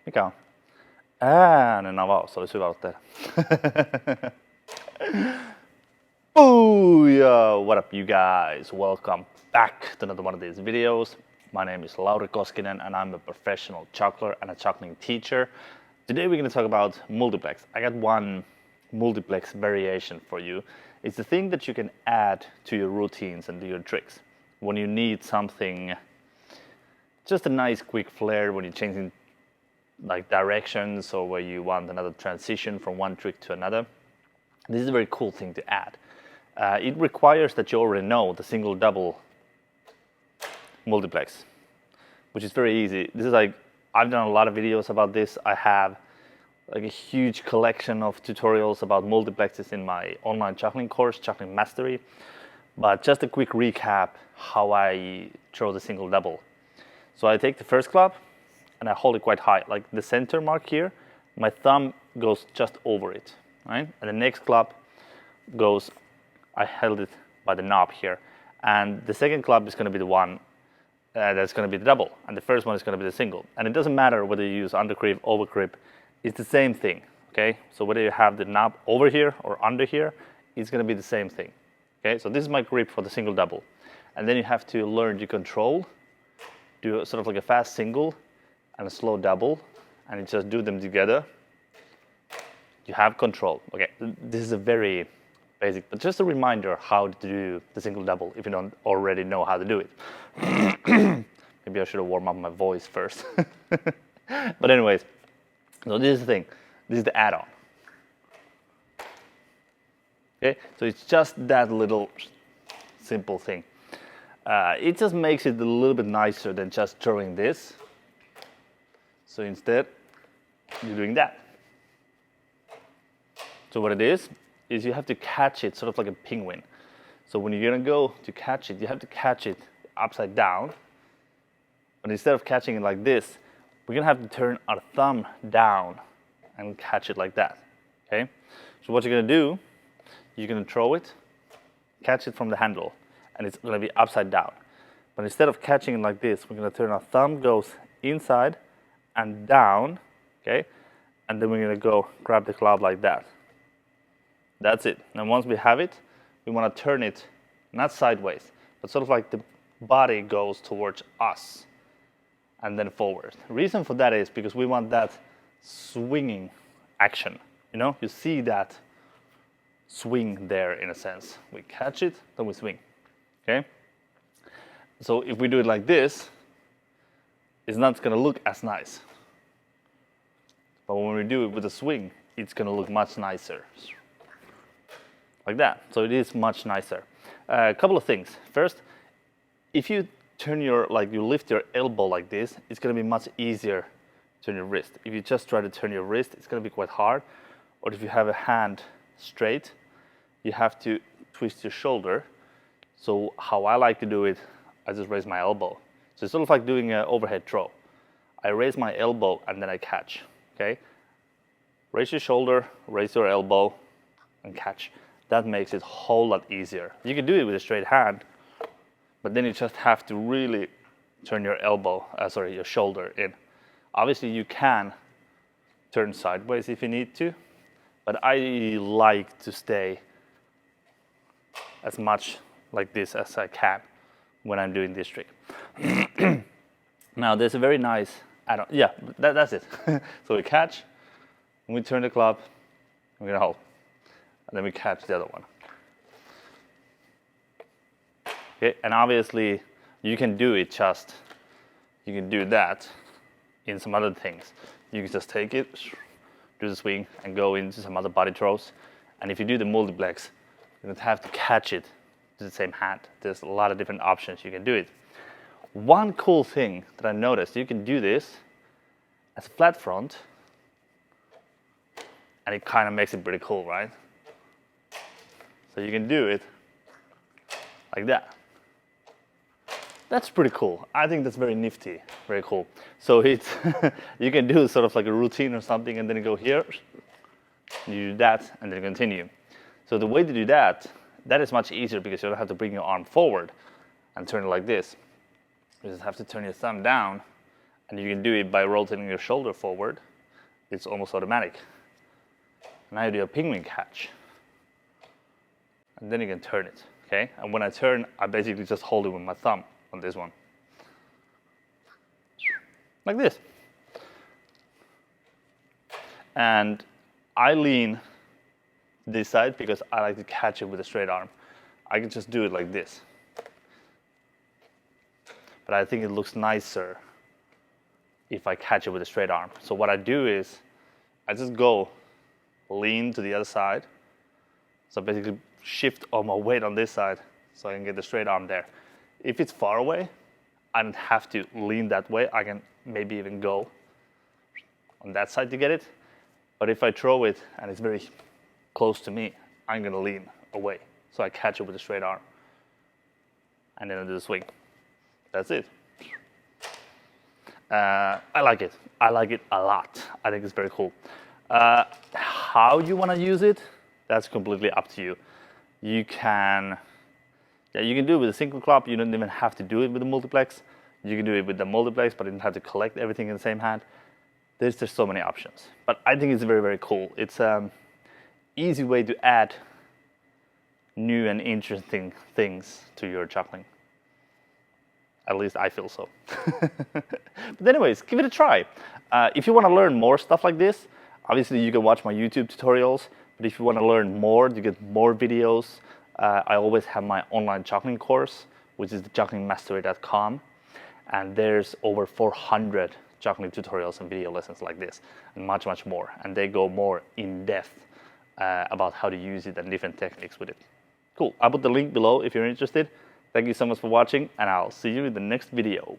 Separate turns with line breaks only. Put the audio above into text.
Mikä on? Äänen avaus, olisi hyvä ollut tehdä. Booyah! What up you guys? Welcome back to another one of these videos. My name is Lauri Koskinen and I'm a professional juggler and a juggling teacher. Today we're going to talk about multiplex. I got one multiplex variation for you. It's the thing that you can add to your routines and to your tricks. When you need something, just a nice quick flair when you're changing like directions or where you want another transition from one trick to another. This is a very cool thing to add. It requires that you already know the single double multiplex, which is very easy. This is like, I've done a lot of videos about this. I have like a huge collection of tutorials about multiplexes in my online juggling course, Juggling Mastery. But just a quick recap how I throw the single double. So I take the first club and I hold it quite high, like the center mark here. My thumb goes just over it, right? And the next club goes, I held it by the knob here. And the second club is going to be the one that's going to be the double. And the first one is going to be the single. And it doesn't matter whether you use under grip, over grip. It's the same thing, okay? So whether you have the knob over here or under here, it's going to be the same thing, okay? So this is my grip for the single double. And then you have to learn to control, do sort of like a fast single and a slow double, and you just do them together. You have control. Okay, this is a very basic, but just a reminder how to do the single double if you don't already know how to do it. Maybe I should have warmed up my voice first. But anyways, so this is the thing. This is the add-on. Okay, so it's just that little simple thing. It just makes it a little bit nicer than just throwing this. So instead, you're doing that. So what it is you have to catch it sort of like a penguin. So when you're gonna go to catch it, you have to catch it upside down. But instead of catching it like this, we're gonna have to turn our thumb down and catch it like that, okay? So what you're gonna do, you're gonna throw it, catch it from the handle, and it's gonna be upside down. But instead of catching it like this, we're gonna turn our thumb goes inside and down, okay? And then we're gonna go grab the club like that. That's it. And once we have it, we wanna turn it, not sideways, but sort of like the body goes towards us and then forward. The reason for that is because we want that swinging action. You know, you see that swing there in a sense. We catch it, then we swing, okay? So if we do it like this, it's not gonna look as nice. But when we do it with a swing, it's gonna look much nicer. Like that, so it is much nicer. A couple of things. First, if you turn you lift your elbow like this, it's gonna be much easier to turn your wrist. If you just try to turn your wrist, it's gonna be quite hard. Or if you have a hand straight, you have to twist your shoulder. So how I like to do it, I just raise my elbow. So it's sort of like doing an overhead throw. I raise my elbow and then I catch, okay? Raise your shoulder, raise your elbow, and catch. That makes it a whole lot easier. You can do it with a straight hand, but then you just have to really turn your your shoulder in. Obviously you can turn sideways if you need to, but I like to stay as much like this as I can when I'm doing this trick. Now there's a very nice add-on. Yeah, that's it. So we catch, and we turn the club, we're gonna hold. And then we catch the other one. Okay, and obviously you can do it you can do that in some other things. You can just take it, do the swing, and go into some other body throws. And if you do the multiplex, you don't have to catch it to the same hand. There's a lot of different options you can do it. One cool thing that I noticed, you can do this as a flat front, and it kind of makes it pretty cool, right? So you can do it like that. That's pretty cool. I think that's very nifty, very cool. So it's you can do sort of like a routine or something, and then you go here, you do that, and then continue. So the way to do that is much easier because you don't have to bring your arm forward and turn it like this. You just have to turn your thumb down And you can do it by rotating your shoulder forward. It's almost automatic. Now you do a penguin catch. And then you can turn it, okay? And when I turn, I basically just hold it with my thumb on this one. Like this. And I lean this side because I like to catch it with a straight arm. I can just do it like this. But I think it looks nicer if I catch it with a straight arm. So what I do is, I just go lean to the other side. So basically shift all my weight on this side so I can get the straight arm there. If it's far away, I don't have to lean that way. I can maybe even go on that side to get it. But if I throw it and it's very close to me, I'm gonna lean away. So I catch it with a straight arm. And then I do the swing. That's it. I like it. I like it a lot. I think it's very cool. How you want to use it, that's completely up to you. You can do it with a single club. You don't even have to do it with the multiplex. You can do it with the multiplex, but you don't have to collect everything in the same hand. There's just so many options. But I think it's very, very cool. It's an easy way to add new and interesting things to your juggling. At least I feel so. But anyways, give it a try. If you want to learn more stuff like this, obviously you can watch my YouTube tutorials. But if you want to learn more, to get more videos, I always have my online juggling course, which is jugglingmastery.com. And there's over 400 juggling tutorials and video lessons like this, and much, much more. And they go more in depth about how to use it and different techniques with it. Cool. I'll put the link below if you're interested. Thank you so much for watching, and I'll see you in the next video.